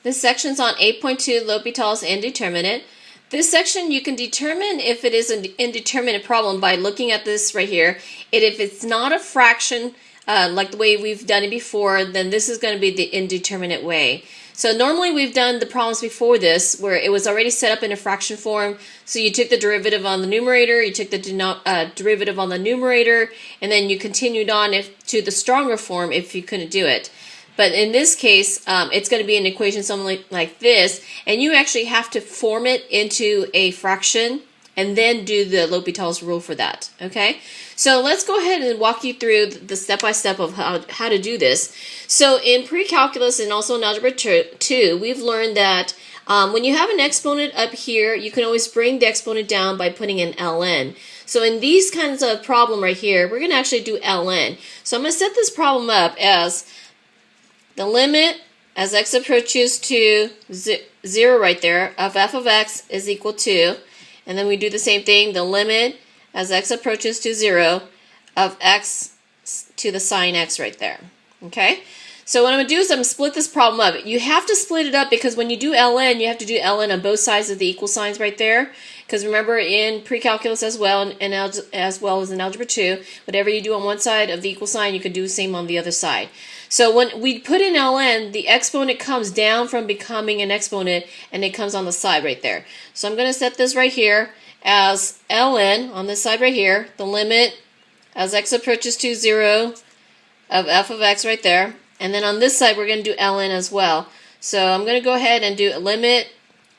This section's on 8.2, L'Hopital's Indeterminate. This section, you can determine if it is an indeterminate problem by looking at this right here. If it's not a fraction, like the way we've done it before, then this is going to be the indeterminate way. So normally we've done the problems before this where it was already set up in a fraction form. So you took the derivative on the numerator, you took the derivative on the numerator, and then you continued on to the stronger form if you couldn't do it. But in this case, it's going to be an equation something like this, and you actually have to form it into a fraction and then do the L'Hopital's rule for that, okay? So let's go ahead and walk you through the step-by-step of how to do this. So in pre-calculus and also in Algebra 2, we've learned that when you have an exponent up here, you can always bring the exponent down by putting an ln. So in these kinds of problem right here, we're going to actually do ln. So I'm going to set this problem up as the limit as x approaches to 0 right there of f of x is equal to, and then we do the same thing, the limit as x approaches to 0 of x to the sine x right there. Okay? So what I'm going to do is I'm going to split this problem up. You have to split it up because when you do ln, you have to do ln on both sides of the equal signs right there. Because remember, in pre-calculus as well, and as well as in Algebra 2, whatever you do on one side of the equal sign, you can do the same on the other side. So when we put in ln, the exponent comes down from becoming an exponent, and it comes on the side right there. So I'm going to set this right here as ln, on this side right here, the limit as x approaches to 0 of f of x right there. And then on this side, we're going to do ln as well. So I'm going to go ahead and do a limit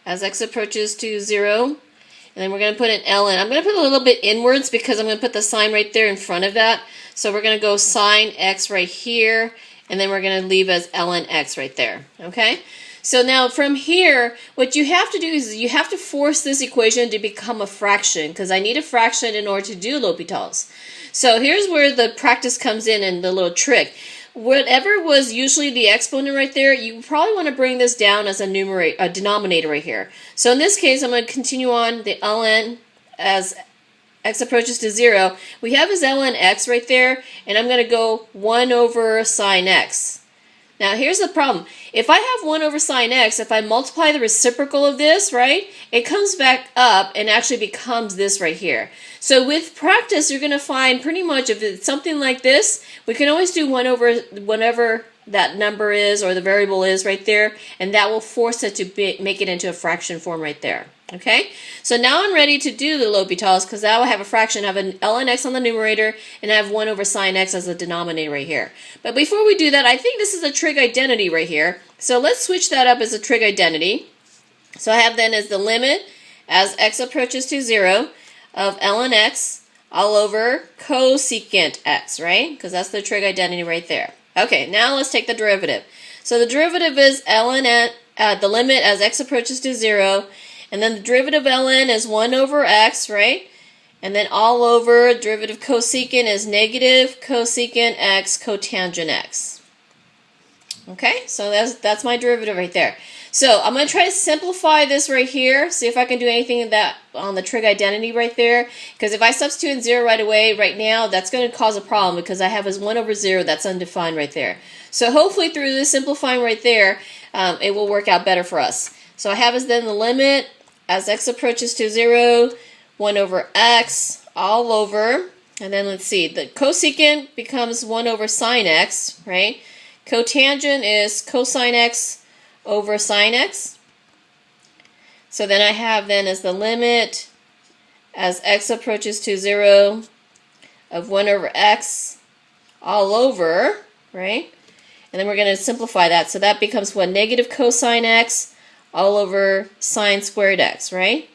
as x approaches to 0. And then we're going to put an ln. I'm going to put a little bit inwards because I'm going to put the sign right there in front of that. So we're going to go sine x right here. And then we're going to leave as ln x right there. Okay? So now from here, what you have to do is you have to force this equation to become a fraction. Because I need a fraction in order to do L'Hopital's. So here's where the practice comes in and the little trick. Whatever was usually the exponent right there, you probably want to bring this down as a denominator right here. So in this case, I'm going to continue on the ln as x approaches to 0. We have as ln x right there, and I'm going to go 1 over sine x. Now here's the problem. If I have 1 over sine x, if I multiply the reciprocal of this, right, it comes back up and actually becomes this right here. So with practice, you're going to find pretty much if it's something like this, we can always do 1 over whatever that number is or the variable is right there, and that will force it to make it into a fraction form right there. Okay, so now I'm ready to do the L'Hopital's because now I have a fraction. I have an ln x on the numerator and I have 1 over sine x as the denominator right here. But before we do that, I think this is a trig identity right here. So let's switch that up as a trig identity. So I have then as the limit as x approaches to 0 of ln x all over cosecant x, right? Because that's the trig identity right there. Okay, now let's take the derivative. So the derivative is ln the limit as x approaches to 0. And then the derivative ln is 1 over x, right? And then all over derivative cosecant is negative cosecant x cotangent x. Okay, so that's my derivative right there. So I'm going to try to simplify this right here, see if I can do anything in that on the trig identity right there. Because if I substitute in 0 right away, right now, that's going to cause a problem because I have as 1 over 0, that's undefined right there. So hopefully through this simplifying right there, it will work out better for us. So I have as then the limit as x approaches to 0, 1 over x all over, and then let's see, the cosecant becomes 1 over sine x, right? Cotangent is cosine x over sine x. So then I have then as the limit as x approaches to 0 of 1 over x all over, right? And then we're going to simplify that. So that becomes what? Negative cosine x all over sine squared x, right?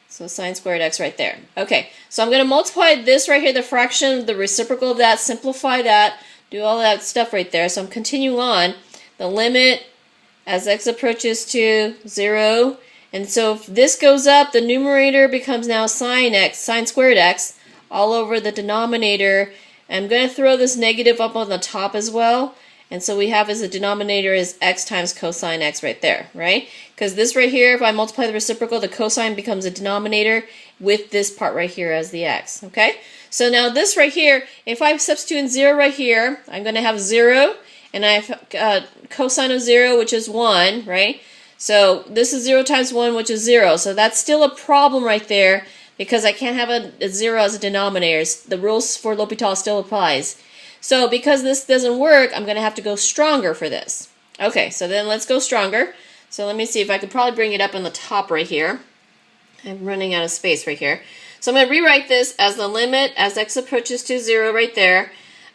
So sine squared x right there. Okay, so I'm going to multiply this right here, the fraction, the reciprocal of that, simplify that, do all that stuff right there. So I'm continuing on. The limit as x approaches to 0. And so if this goes up, the numerator becomes now sine x, sine squared x, all over the denominator. I'm going to throw this negative up on the top as well. And so we have as a denominator is x times cosine x right there, right? Because this right here, if I multiply the reciprocal, the cosine becomes a denominator with this part right here as the x, okay? So now this right here, if I substitute in 0 right here, I'm going to have 0, and I have cosine of 0, which is 1, right? So this is 0 times 1, which is 0. So that's still a problem right there because I can't have a 0 as a denominator. The rules for L'Hopital still applies. So because this doesn't work, I'm going to have to go stronger for this. Okay, so then let's go stronger. So let me see if I could probably bring it up on the top right here. I'm running out of space right here. So I'm going to rewrite this as the limit as x approaches to 0 right there.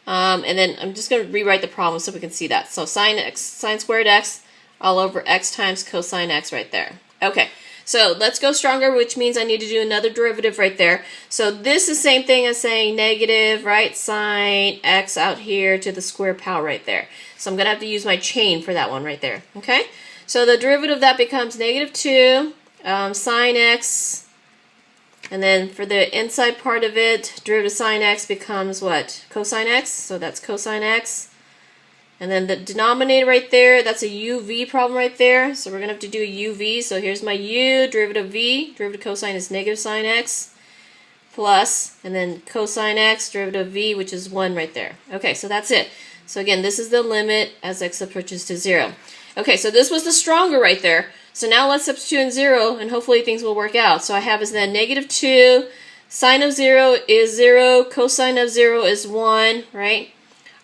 And then I'm just going to rewrite the problem so we can see that. So sine squared x all over x times cosine x right there. Okay, so let's go stronger, which means I need to do another derivative right there. So this is the same thing as saying negative, right, sine x out here to the square power right there. So I'm going to have to use my chain for that one right there. Okay, so the derivative of that becomes negative 2 sine x, and then for the inside part of it, derivative of sine x becomes what? Cosine x, so that's cosine x. And then the denominator right there, that's a uv problem right there. So we're going to have to do a uv. So here's my u, derivative of v, derivative of cosine is negative sine x, plus, and then cosine x, derivative of v, which is 1 right there. Okay, so that's it. So again, this is the limit as x approaches to 0. Okay, so this was the stronger right there. So now let's substitute in 0, and hopefully things will work out. So I have is then negative 2, sine of 0 is 0, cosine of 0 is 1, right?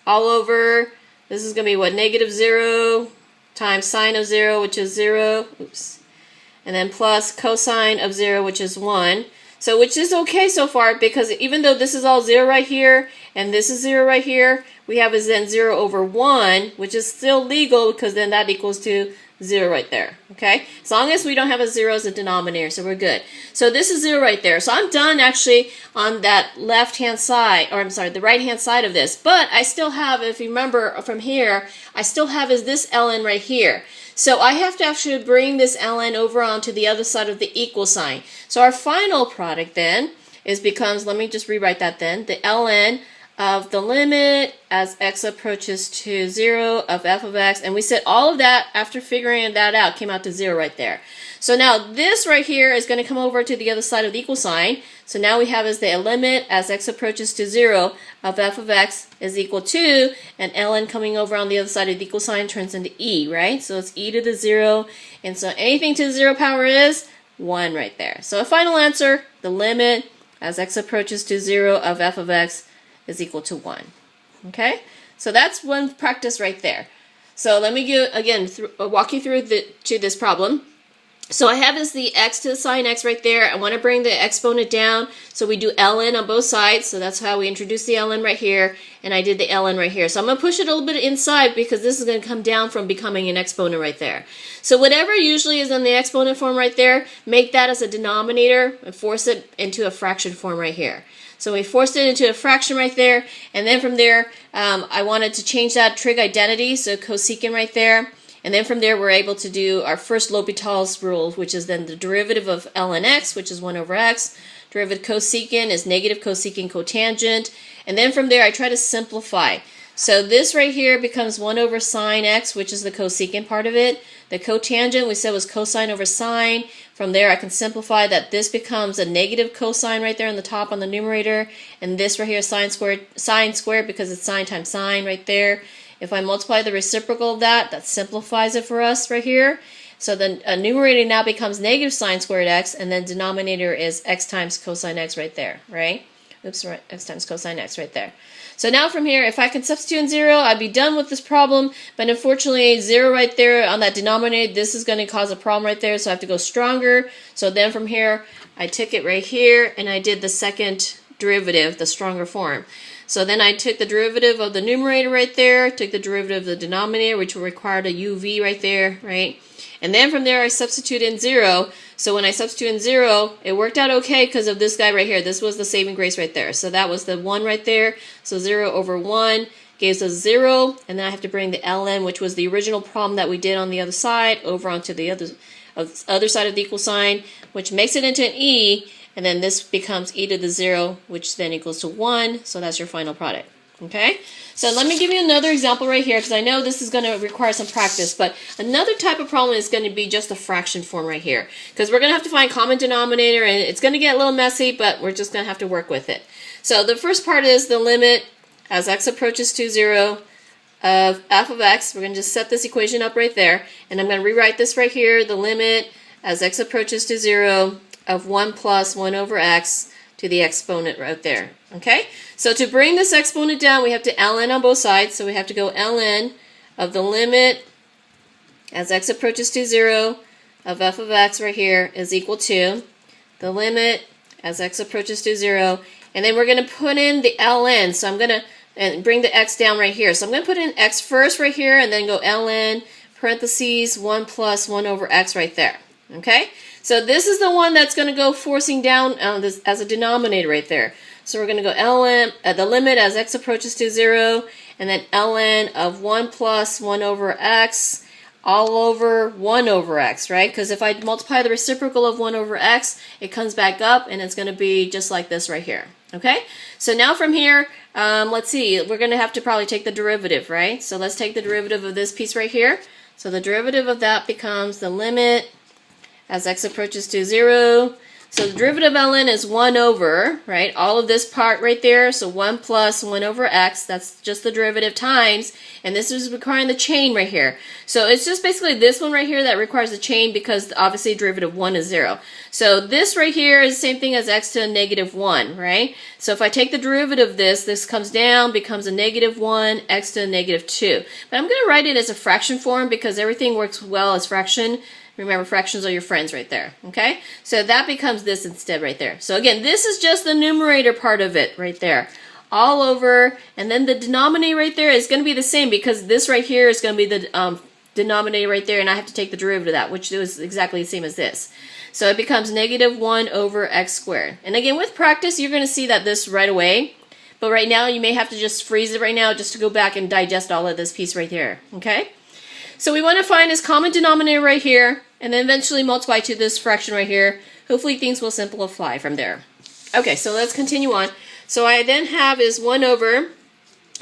All over, this is going to be what, negative 0 times sine of 0, which is 0, oops, and then plus cosine of 0, which is 1. So which is okay so far, because even though this is all 0 right here, and this is 0 right here, we have is then 0 over 1, which is still legal, because then that equals to 0 right there, okay? As long as we don't have a 0 as a denominator, so we're good. So this is 0 right there. So I'm done actually on that left-hand side, or I'm sorry, the right-hand side of this. But I still have, if you remember from here, I still have is this ln right here. So I have to actually bring this ln over onto the other side of the equal sign. So our final product then becomes, let me just rewrite that then, the ln of the limit as x approaches to 0 of f of x, and we said all of that after figuring that out came out to 0 right there. So now this right here is going to come over to the other side of the equal sign. So now we have is the limit as x approaches to 0 of f of x is equal to, and ln coming over on the other side of the equal sign turns into e, right? So it's e to the 0, and so anything to the 0 power is 1 right there. So a final answer, the limit as x approaches to 0 of f of x is equal to 1. Okay, so that's one practice right there. So let me walk you through to this problem. So I have is the x to the sine x right there. I want to bring the exponent down, so we do ln on both sides. So that's how we introduce the ln right here, and I did the ln right here. So I'm going to push it a little bit inside because this is going to come down from becoming an exponent right there. So whatever usually is in the exponent form right there, make that as a denominator and force it into a fraction form right here. So we forced it into a fraction right there, and then from there, I wanted to change that trig identity, so cosecant right there. And then from there, we're able to do our first L'Hopital's rule, which is then the derivative of ln x, which is 1 over x. Derivative cosecant is negative cosecant cotangent. And then from there, I try to simplify. So this right here becomes 1 over sine x, which is the cosecant part of it. The cotangent we said was cosine over sine. From there, I can simplify that this becomes a negative cosine right there on the top on the numerator. And this right here is sine squared because it's sine times sine right there. If I multiply the reciprocal of that, that simplifies it for us right here. So the numerator now becomes negative sine squared x, and then denominator is x times cosine x right there, right? Oops, right, x times cosine x right there. So now from here, if I can substitute in 0, I'd be done with this problem. But unfortunately, 0 right there on that denominator, this is going to cause a problem right there, so I have to go stronger. So then from here, I took it right here, and I did the second derivative, the stronger form. So then I took the derivative of the numerator right there, took the derivative of the denominator, which required a uv right there, right? And then from there, I substitute in 0. So when I substitute in 0, it worked out okay because of this guy right here. This was the saving grace right there. So that was the 1 right there. So 0 over 1 gives us 0. And then I have to bring the ln, which was the original problem that we did on the other side, over onto the other side of the equal sign, which makes it into an e. And then this becomes e to the 0, which then equals to 1. So that's your final product. Okay? So let me give you another example right here, because I know this is going to require some practice. But another type of problem is going to be just a fraction form right here. Because we're going to have to find common denominator, and it's going to get a little messy, but we're just going to have to work with it. So the first part is the limit as x approaches to 0 of f of x. We're going to just set this equation up right there. And I'm going to rewrite this right here, the limit as x approaches to 0 of 1 plus 1 over x to the exponent right there. Okay? So to bring this exponent down, we have to ln on both sides. So we have to go ln of the limit as x approaches to 0 of f of x right here is equal to the limit as x approaches to 0. And then we're going to put in the ln. So I'm going to bring the x down right here. So I'm going to put in x first right here and then go ln parentheses 1 plus 1 over x right there. Okay? So this is the one that's going to go forcing down this as a denominator right there. So we're going to go ln, the limit as x approaches to 0, and then ln of 1 plus 1 over x all over 1 over x, right? Because if I multiply the reciprocal of 1 over x, it comes back up, and it's going to be just like this right here. Okay? So now from here, let's see, we're going to have to probably take the derivative, right? So let's take the derivative of this piece right here. So the derivative of that becomes the limit as x approaches to 0. So the derivative of ln is 1 over, right, all of this part right there, so 1 plus 1 over x, that's just the derivative times, and this is requiring the chain right here. So it's just basically this one right here that requires the chain because obviously derivative 1 is 0. So this right here is the same thing as x to a negative 1, right? So if I take the derivative of this comes down, becomes a negative 1, x to a negative 2. But I'm going to write it as a fraction form because everything works well as fraction. Remember, fractions are your friends right there, okay? So that becomes this instead right there. So again, this is just the numerator part of it right there. All over, and then the denominator right there is going to be the same because this right here is going to be the denominator right there, and I have to take the derivative of that, which is exactly the same as this. So it becomes negative 1 over x squared. And again, with practice, you're going to see that this right away. But right now, you may have to just freeze it right now just to go back and digest all of this piece right here, okay? So we want to find this common denominator right here, and then eventually multiply to this fraction right here. Hopefully things will simplify from there. Okay, so let's continue on. So I then have is 1 over,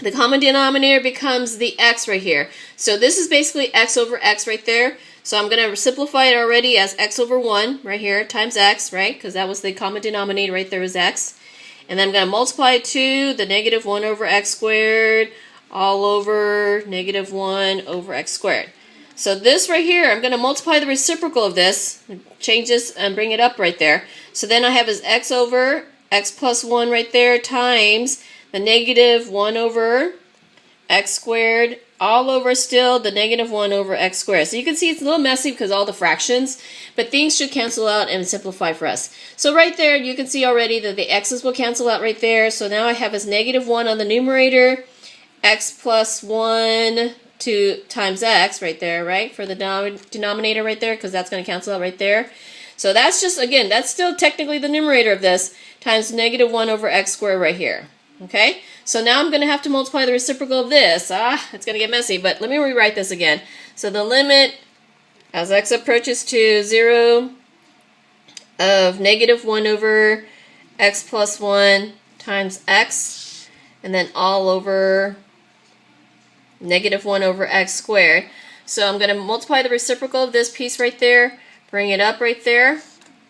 the common denominator becomes the x right here. So this is basically x over x right there. So I'm going to simplify it already as x over 1 right here times x, right? Because that was the common denominator right there is x. And then I'm going to multiply it to the negative 1 over x squared all over negative 1 over x squared. So this right here, I'm going to multiply the reciprocal of this, change this and bring it up right there. So then I have is x over x plus 1 right there times the negative 1 over x squared all over still the negative 1 over x squared. So you can see it's a little messy because all the fractions, but things should cancel out and simplify for us. So right there, you can see already that the x's will cancel out right there. So now I have is negative 1 on the numerator, x plus 1 times x right there, right, for the denominator right there, because that's going to cancel out right there. So that's just, again, that's still technically the numerator of this, times negative 1 over x squared right here. Okay? So now I'm going to have to multiply the reciprocal of this. It's going to get messy, but let me rewrite this again. So the limit as x approaches to 0 of negative 1 over x plus 1 times x, and then all over negative 1 over x squared. So I'm going to multiply the reciprocal of this piece right there, bring it up right there.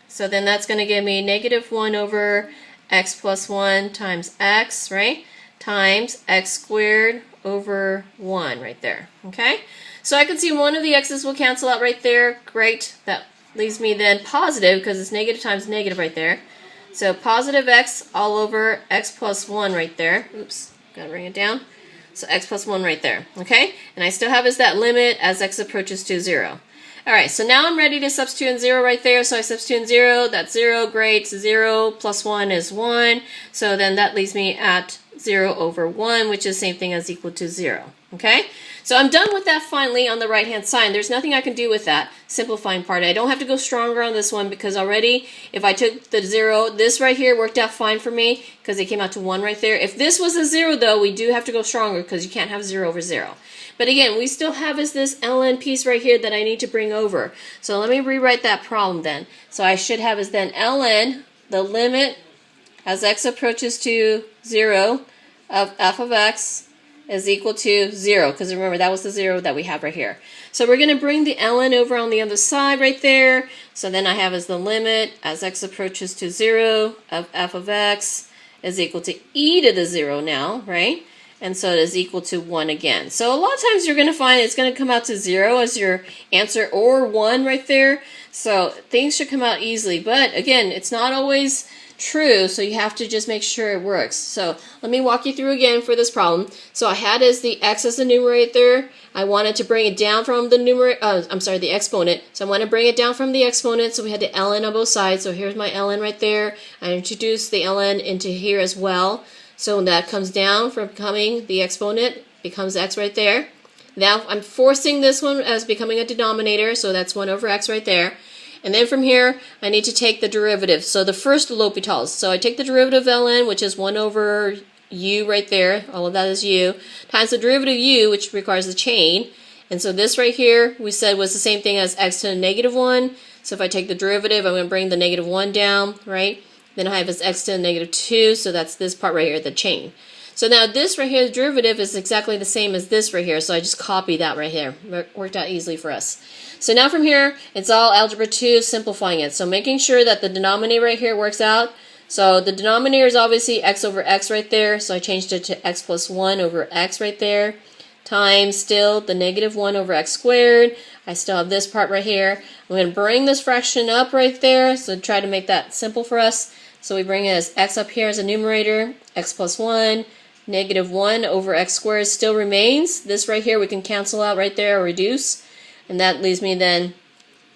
So then that's going to give me negative 1 over x plus 1 times x, right, times x squared over 1 right there. Okay? So I can see one of the x's will cancel out right there. Great. That leaves me then positive because it's negative times negative right there. So positive x all over x plus 1 right there. Oops, got to bring it down. So x plus 1 right there, okay? And I still have is that limit as x approaches to 0. All right, so now I'm ready to substitute in 0 right there. So I substitute in 0, that's 0, great. 0 plus 1 is 1. So then that leaves me at 0 over 1, which is the same thing as equal to 0, okay? So I'm done with that finally on the right-hand side. There's nothing I can do with that simplifying part. I don't have to go stronger on this one because already if I took the 0, this right here worked out fine for me because it came out to 1 right there. If this was a 0 though, we do have to go stronger because you can't have 0 over 0. But again, we still have is this ln piece right here that I need to bring over. So let me rewrite that problem then. So I should have is then ln, the limit as x approaches to 0 of f of x is equal to 0, because remember that was the 0 that we have right here. So we're going to bring the ln over on the other side right there. So then I have as the limit as x approaches to 0 of f of x is equal to e to the 0 now, right? and so it is equal to 1 again. So a lot of times you're going to find it's going to come out to 0 as your answer, or 1 right there. So things should come out easily, but again, it's not always true, so you have to just make sure it works. So let me walk you through again for this problem. So I had the x as the numerator. I wanted to bring it down from the the exponent. So I want to bring it down from the exponent, so we had the ln on both sides. So here's my ln right there. I introduced the ln into here as well. So that comes down from becoming the exponent, becomes x right there. Now I'm forcing this one as becoming a denominator, so that's 1 over x right there. And then from here, I need to take the derivative. So the first L'Hopital's. So I take the derivative of ln, which is 1 over u right there. All of that is u. Times the derivative of u, which requires the chain. And so this right here, we said was the same thing as x to the negative 1. So if I take the derivative, I'm going to bring the negative 1 down, right? Then I have as x to the negative 2. So that's this part right here, the chain. So now this right here, the derivative, is exactly the same as this right here. So I just copy that right here. Worked out easily for us. So now from here, it's all algebra 2, simplifying it. So making sure that the denominator right here works out. So the denominator is obviously x over x right there. So I changed it to x plus 1 over x right there. Times still the negative 1 over x squared. I still have this part right here. I'm going to bring this fraction up right there. So try to make that simple for us. So we bring it as x up here as a numerator. X plus 1. Negative 1 over x squared still remains. This right here we can cancel out right there or reduce. And that leaves me then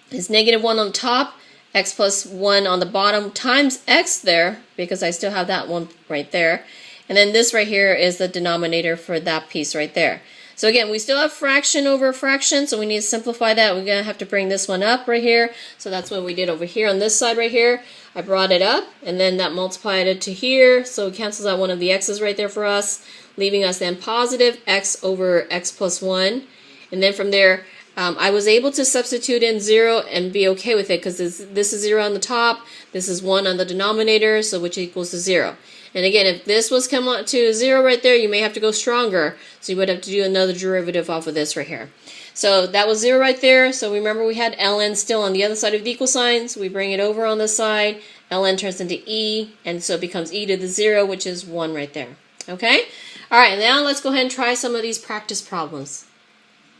is negative 1 on the top, x plus 1 on the bottom times x there, because I still have that one right there. And then this right here is the denominator for that piece right there. So again, we still have fraction over fraction, so we need to simplify that. We're going to have to bring this one up right here. So that's what we did over here on this side right here. I brought it up, and then that multiplied it to here. So it cancels out one of the x's right there for us, leaving us then positive x over x plus 1. And then from there, I was able to substitute in 0 and be okay with it, because this is 0 on the top, this is 1 on the denominator, so which equals to 0. And again, if this was come out to 0 right there, you may have to go stronger. So you would have to do another derivative off of this right here. So that was 0 right there. So remember we had ln still on the other side of the equal sign. So we bring it over on this side. ln turns into e, and so it becomes e to the 0, which is 1 right there. Okay? All right, now let's go ahead and try some of these practice problems.